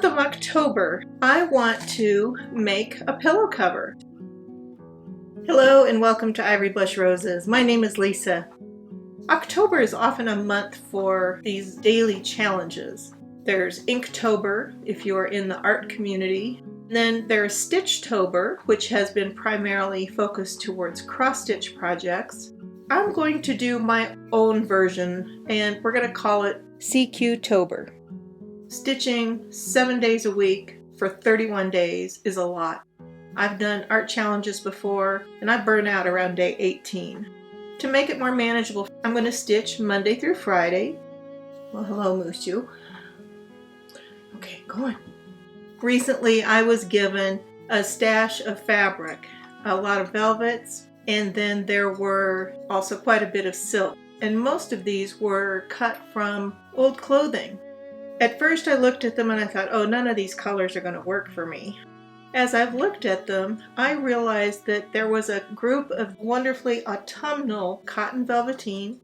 month of October, I want to make a pillow cover. Hello and welcome to Ivory Blush Roses. My name is Lisa. October is often a month for these daily challenges. There's Inktober if you're in the art community. Then there's CQ-tober, which has been primarily focused towards cross-stitch projects. I'm going to do my own version and we're going to call it CQ-tober. Stitching 7 days a week for 31 days is a lot. I've done art challenges before and I burn out around day 18. To make it more manageable, I'm going to stitch Monday through Friday. Well, hello, Mushu. Okay, go on. Recently, I was given a stash of fabric, a lot of velvets, and then there were also quite a bit of silk. And most of these were cut from old clothing. At first, I looked at them and I thought, oh, none of these colors are going to work for me. As I've looked at them, I realized that there was a group of wonderfully autumnal cotton velveteen.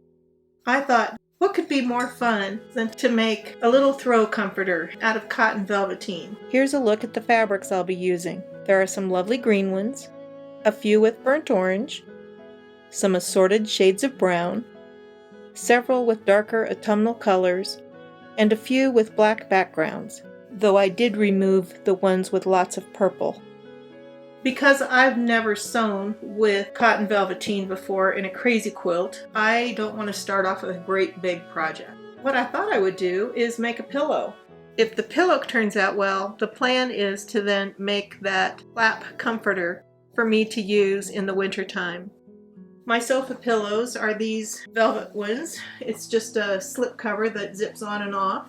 I thought, what could be more fun than to make a little throw comforter out of cotton velveteen? Here's a look at the fabrics I'll be using. There are some lovely green ones, a few with burnt orange, some assorted shades of brown, several with darker autumnal colors, and a few with black backgrounds, though I did remove the ones with lots of purple. Because I've never sewn with cotton velveteen before in a crazy quilt, I don't want to start off with a great big project. What I thought I would do is make a pillow. If the pillow turns out well, the plan is to then make that lap comforter for me to use in the winter time. My sofa pillows are these velvet ones. It's just a slip cover that zips on and off.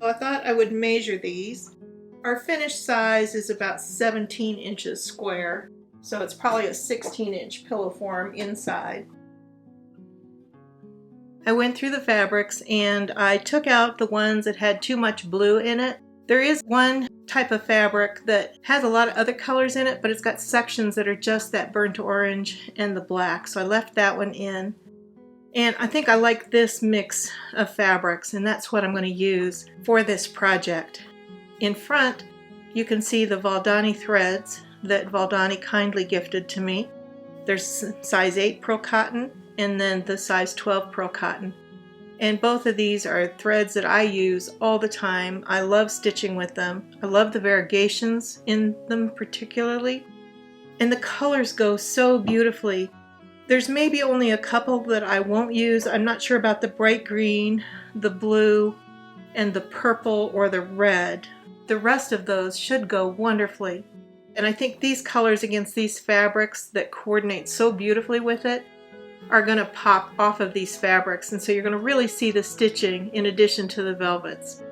So I thought I would measure these. Our finished size is about 17 inches square, so it's probably a 16-inch pillow form inside. I went through the fabrics and I took out the ones that had too much blue in it. There is one type of fabric that has a lot of other colors in it, but it's got sections that are just that burnt orange and the black, so I left that one in. And I think I like this mix of fabrics, and that's what I'm going to use for this project. In front, you can see the Valdani threads that Valdani kindly gifted to me. There's size 8 pearl cotton and then the size 12 pearl cotton. And both of these are threads that I use all the time. I love stitching with them. I love the variegations in them particularly. And the colors go so beautifully. There's maybe only a couple that I won't use. I'm not sure about the bright green, the blue, and the purple or the red. The rest of those should go wonderfully. And I think these colors against these fabrics that coordinate so beautifully with it are going to pop off of these fabrics, and so you're going to really see the stitching in addition to the velvets.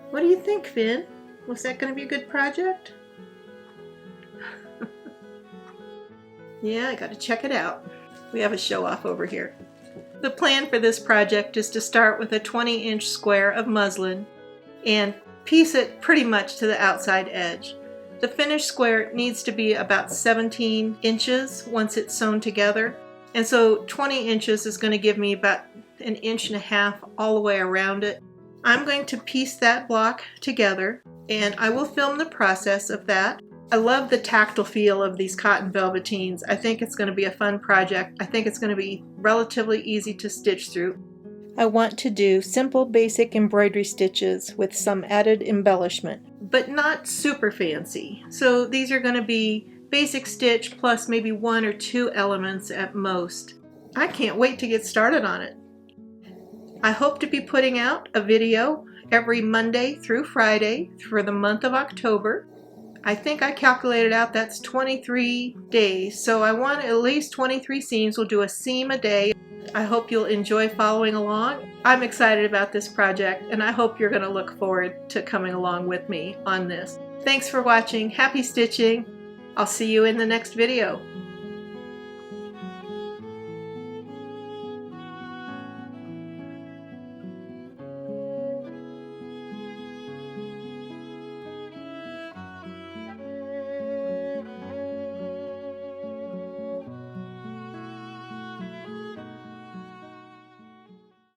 What do you think, Finn? Was that going to be a good project? Yeah, I got to check it out. We have a show off over here. The plan for this project is to start with a 20-inch square of muslin and piece it pretty much to the outside edge. The finished square needs to be about 17 inches once it's sewn together. And so 20 inches is going to give me about 1.5 inches all the way around it. I'm going to piece that block together and I will film the process of that. I love the tactile feel of these cotton velveteens. I think it's going to be a fun project. I think it's going to be relatively easy to stitch through. I want to do simple basic embroidery stitches with some added embellishment, but not super fancy. So these are going to be basic stitch plus maybe 1 or 2 elements at most. I can't wait to get started on it. I hope to be putting out a video every Monday through Friday for the month of October. I think I calculated out that's 23 days, so I want at least 23 seams. We'll do a seam a day. I hope you'll enjoy following along. I'm excited about this project and I hope you're going to look forward to coming along with me on this. Thanks for watching. Happy stitching. I'll see you in the next video.